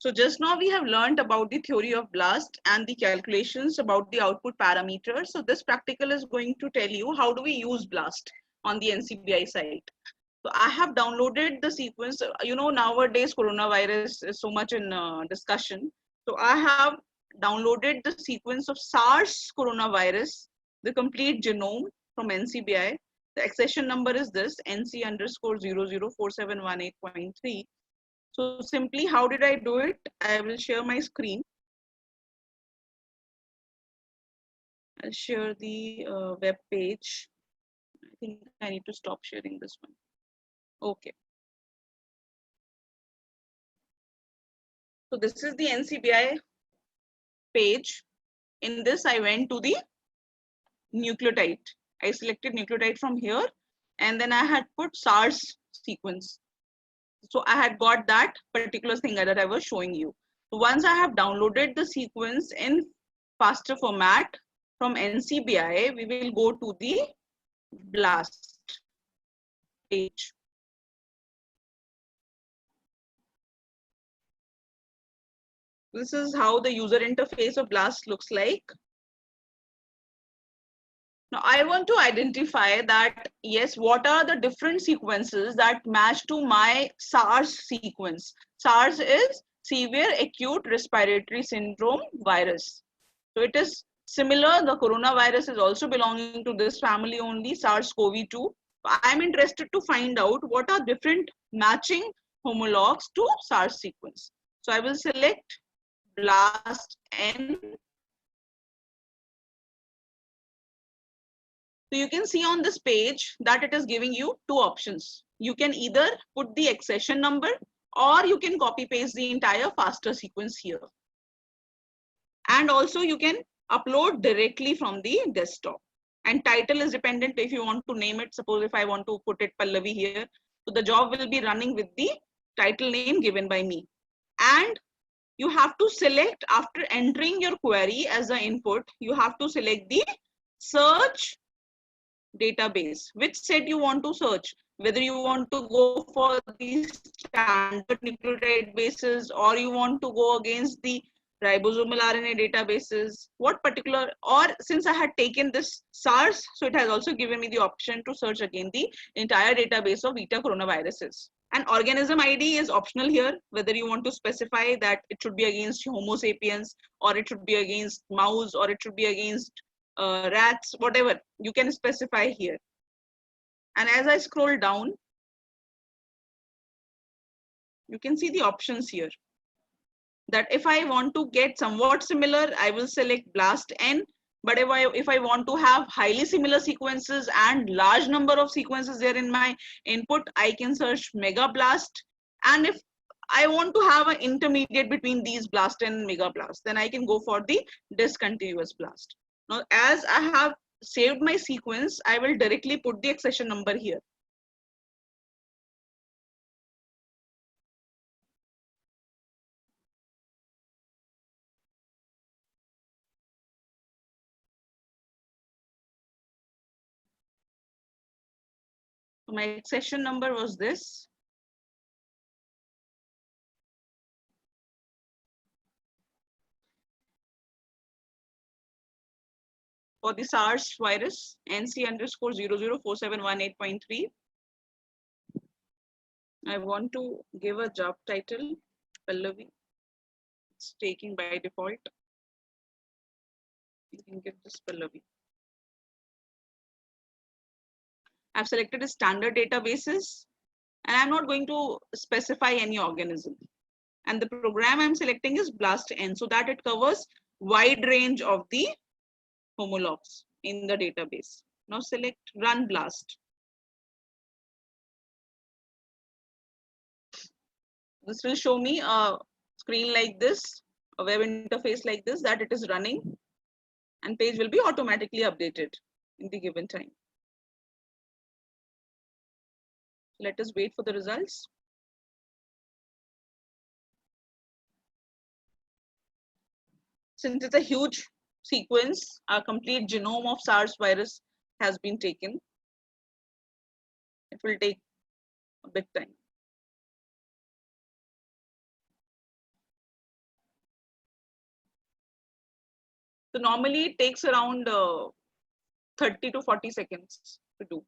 So just now we have learned about the theory of BLAST and the calculations about the output parameters. So this practical is going to tell you how do we use BLAST on the NCBI site. So I have downloaded the sequence. Nowadays coronavirus is so much in discussion. So I have downloaded the sequence of SARS coronavirus, the complete genome from NCBI. The accession number is this NC_004718.3. So simply, how did I do it? I will share my screen. I'll share the web page. I think I need to stop sharing this one. Okay. So this is the NCBI page. In this, I went to the nucleotide. I selected nucleotide from here, and then I had put SARS sequence. So I had got that particular thing that I was showing you. So once I have downloaded the sequence in faster format from NCBI, we will go to the BLAST page. This is how the user interface of BLAST looks like. Now I want to identify that, yes, what are the different sequences that match to my SARS sequence. SARS is severe acute respiratory syndrome virus. So it is similar. The coronavirus is also belonging to this family only, SARS-CoV-2. I'm interested to find out what are different matching homologs to SARS sequence. So I will select BLAST N. So you can see on this page that it is giving you two options. You can either put the accession number or you can copy paste the entire FASTA sequence here. And also you can upload directly from the desktop. And title is dependent if you want to name it. Suppose if I want to put it Pallavi here, so the job will be running with the title name given by me. And you have to select, after entering your query as an input, you have to select the search database, which set you want to search, whether you want to go for the standard nucleotide bases or you want to go against the ribosomal RNA databases, what particular, or since I had taken this SARS, so it has also given me the option to search again the entire database of beta coronaviruses. And organism ID is optional here, whether you want to specify that it should be against Homo sapiens or it should be against mouse or it should be against rats, whatever you can specify here. And as I scroll down, you can see the options here. That if I want to get somewhat similar, I will select BLAST N. But if I want to have highly similar sequences and large number of sequences there in my input, I can search MegaBLAST. And if I want to have an intermediate between these BLAST and MegaBLAST, then I can go for the discontinuous BLAST. Now, as I have saved my sequence, I will directly put the accession number here. So my accession number was this. For the SARS virus, NC_004718.3. I want to give a job title, Pallavi. It's taking by default. You can give this Pallavi. I've selected a standard databases and I'm not going to specify any organism. And the program I'm selecting is BLAST N, so that it covers wide range of the homologs in the database. Now select Run BLAST. This will show me a screen like this, a web interface like this, that it is running, and page will be automatically updated in the given time. Let us wait for the results. Since it's a huge sequence, a complete genome of SARS virus has been taken. It will take a bit time. So normally it takes around 30 to 40 seconds to do.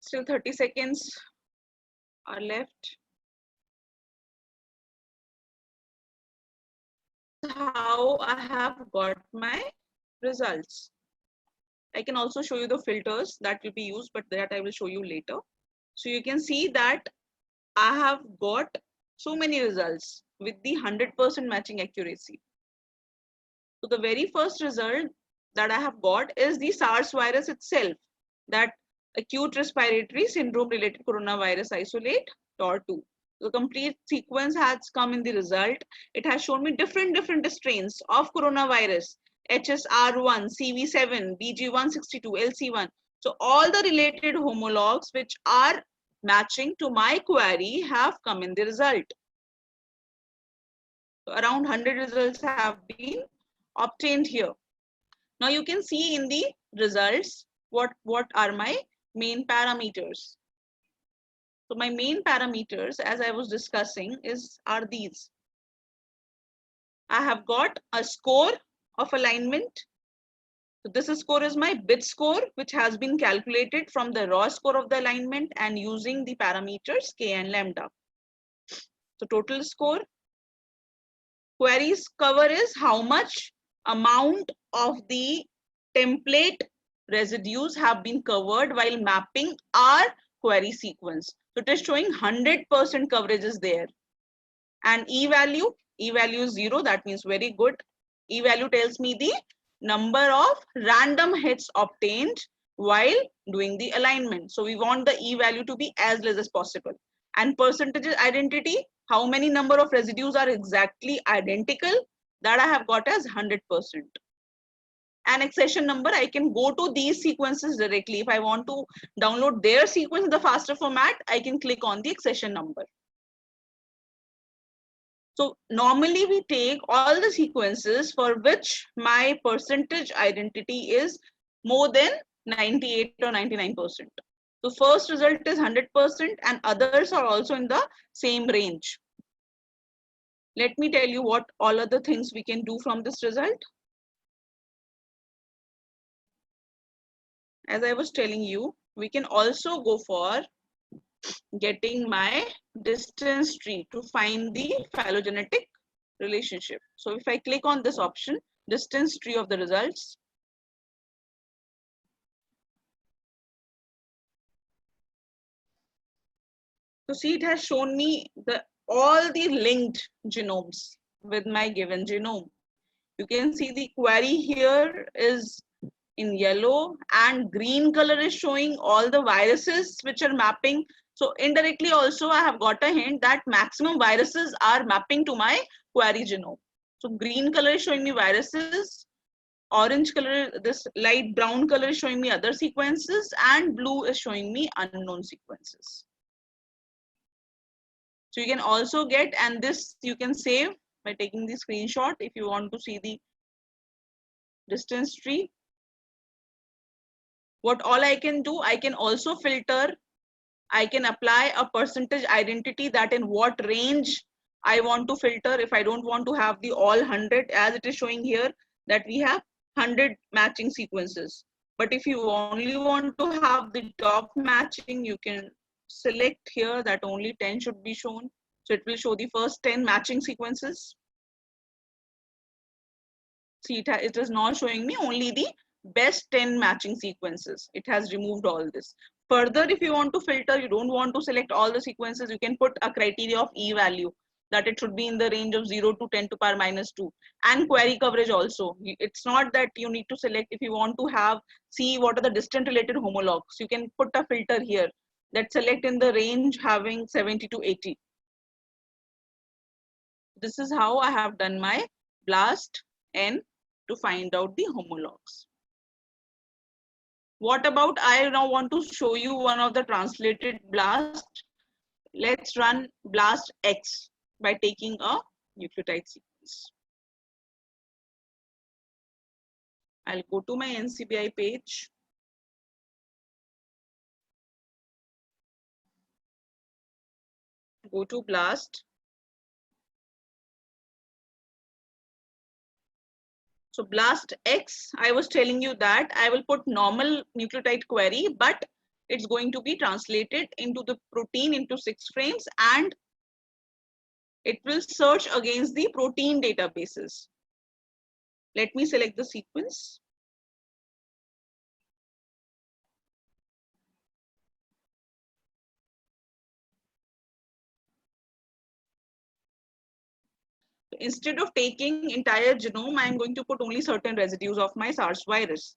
Still 30 seconds are left. How I have got my results. I can also show you the filters that will be used, but that I will show you later. So you can see that I have got so many results with the 100% matching accuracy. So the very first result that I have got is the SARS virus itself, that acute respiratory syndrome related coronavirus isolate TOR2. The complete sequence has come in the result. It has shown me different strains of coronavirus, HSR1, CV7, BG162, LC1. So all the related homologs which are matching to my query have come in the result. So around 100 results have been obtained here. Now you can see in the results what are my main parameters. So my main parameters, as I was discussing, are these. I have got a score of alignment. So this score is my bit score, which has been calculated from the raw score of the alignment and using the parameters k and lambda. So total score. Queries cover is how much amount of the template residues have been covered while mapping our query sequence. So it is showing 100% coverage is there. And e-value is 0. That means very good. E-value tells me the number of random hits obtained while doing the alignment. So we want the e-value to be as less as possible. And percentage identity, how many number of residues are exactly identical, that I have got as 100%. And accession number, I can go to these sequences directly. If I want to download their sequence in the FASTA format, I can click on the accession number. So normally we take all the sequences for which my percentage identity is more than 98 or 99%. So first result is 100% and others are also in the same range. Let me tell you what all other things we can do from this result. As I was telling you, we can also go for getting my distance tree to find the phylogenetic relationship. So if I click on this option, distance tree of the results, so see, it has shown me all the linked genomes with my given genome. You can see the query here is in yellow and green color is showing all the viruses which are mapping. So indirectly also I have got a hint that maximum viruses are mapping to my query genome. So green color is showing me viruses, orange color, this light brown color is showing me other sequences, and blue is showing me unknown sequences. So you can also get, and this you can save by taking the screenshot if you want to see the distance tree. What all I can do, I can also filter. I can apply a percentage identity that in what range I want to filter. If I don't want to have the all 100 as it is showing here that we have 100 matching sequences. But if you only want to have the top matching, you can select here that only 10 should be shown. So it will show the first 10 matching sequences. See, it is now showing me only the best 10 matching sequences. It has removed all this. Further, if you want to filter, you don't want to select all the sequences, you can put a criteria of e-value that it should be in the range of 0 to 10 to power minus 2, and query coverage also. It's not that you need to select if you want to have, see what are the distant related homologs. You can put a filter here that select in the range having 70 to 80. This is how I have done my BLAST N to find out the homologs. What about, I now want to show you one of the translated BLAST. Let's run BLAST X by taking a nucleotide sequence. I'll go to my NCBI page. Go to BLAST. So BLAST X, I was telling you that I will put normal nucleotide query, but it's going to be translated into the protein into 6 frames, and it will search against the protein databases. Let me select the sequence. Instead of taking entire genome, I am going to put only certain residues of my SARS virus.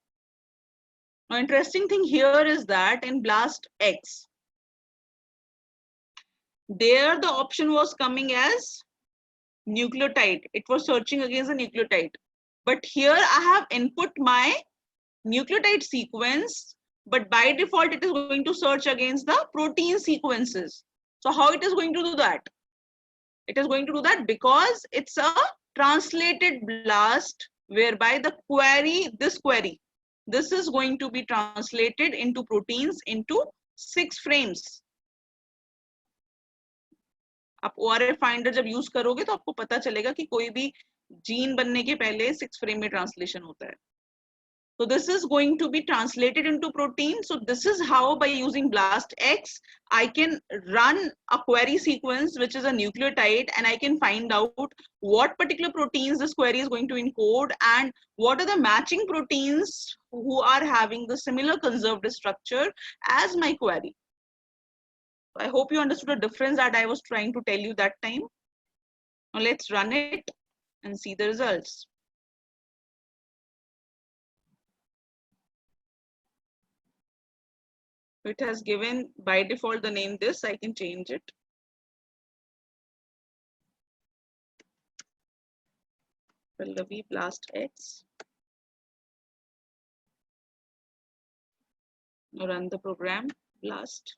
Now, interesting thing here is that in BLAST X, there the option was coming as nucleotide. It was searching against the nucleotide. But here I have input my nucleotide sequence, but by default it is going to search against the protein sequences. So how it is going to do that? It is going to do that because it's a translated BLAST, whereby the query, this is going to be translated into proteins into 6 frames. आप ORF finder जब use करोगे तो आपको पता चलेगा कि कोई भी जीन बनने के पहले 6 फ्रेम में ट्रांसलेशन होता है. So this is going to be translated into protein. So this is how, by using BLAST X, I can run a query sequence, which is a nucleotide, and I can find out what particular proteins this query is going to encode and what are the matching proteins who are having the similar conserved structure as my query. I hope you understood the difference that I was trying to tell you that time. Now let's run it and see the results. It has given by default the name this. I can change it. Pallavi BLAST X. Now run the program BLAST.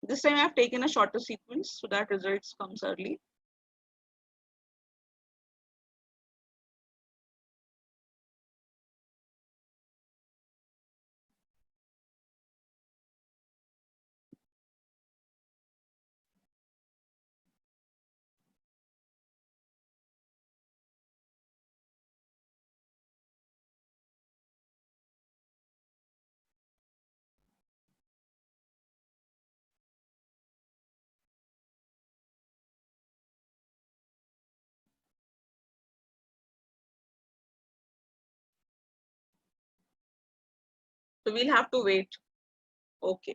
This time I have taken a shorter sequence so that results comes early. So we'll have to wait. Okay.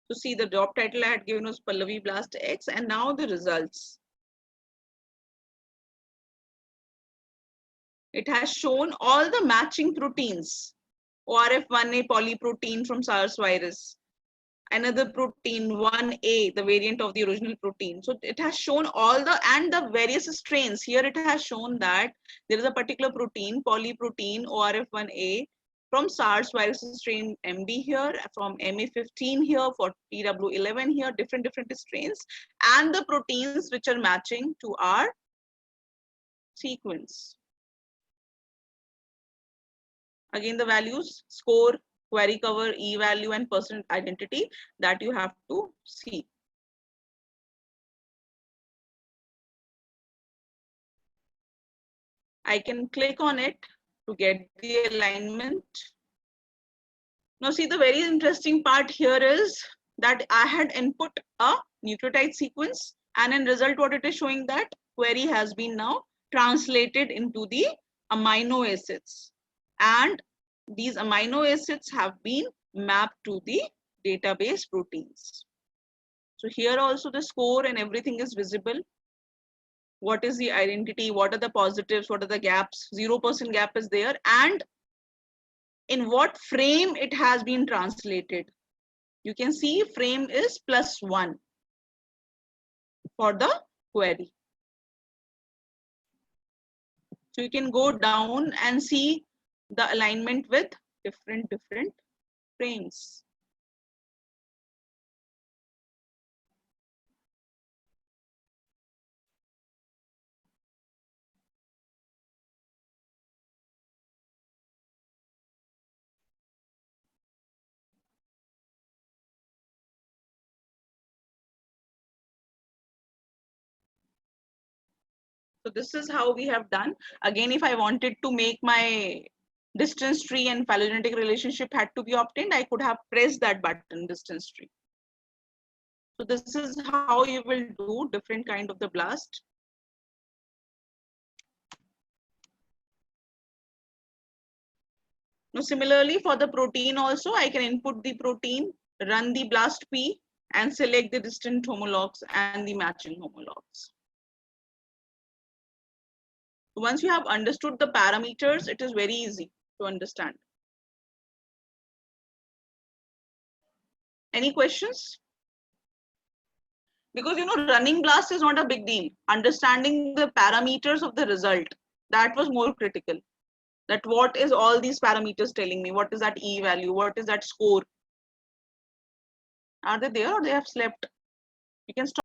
So see, the job title I had given was Pallavi BLAST X, and now the results. It has shown all the matching proteins. ORF1A polyprotein from SARS virus. Another protein 1A, the variant of the original protein. So it has shown all the, and the various strains. Here it has shown that there is a particular protein, polyprotein ORF1A from SARS virus strain MB here, from MA15 here, for TW11 here, different strains, and the proteins which are matching to our sequence. Again, the values, score, query cover, e-value, and person identity that you have to see. I can click on it to get the alignment. Now see, the very interesting part here is that I had input a nucleotide sequence, and in result what it is showing that query has been now translated into the amino acids, and these amino acids have been mapped to the database proteins. So here also the score and everything is visible. What is the identity, what are the positives, what are the gaps, 0% gap is there, and in what frame it has been translated. You can see frame is +1 for the query. So you can go down and see the alignment with different frames. So this is how we have done. Again, if I wanted to make my distance tree and phylogenetic relationship had to be obtained, I could have pressed that button, distance tree. So this is how you will do different kind of the BLAST. Now similarly for the protein also, I can input the protein, run the BLAST-P, and select the distant homologs and the matching homologs. Once you have understood the parameters, it is very easy to understand. Any questions? Because running BLAST is not a big deal. Understanding the parameters of the result, that was more critical. That what is all these parameters telling me? What is that E value? What is that score? Are they there or they have slept? You can stop.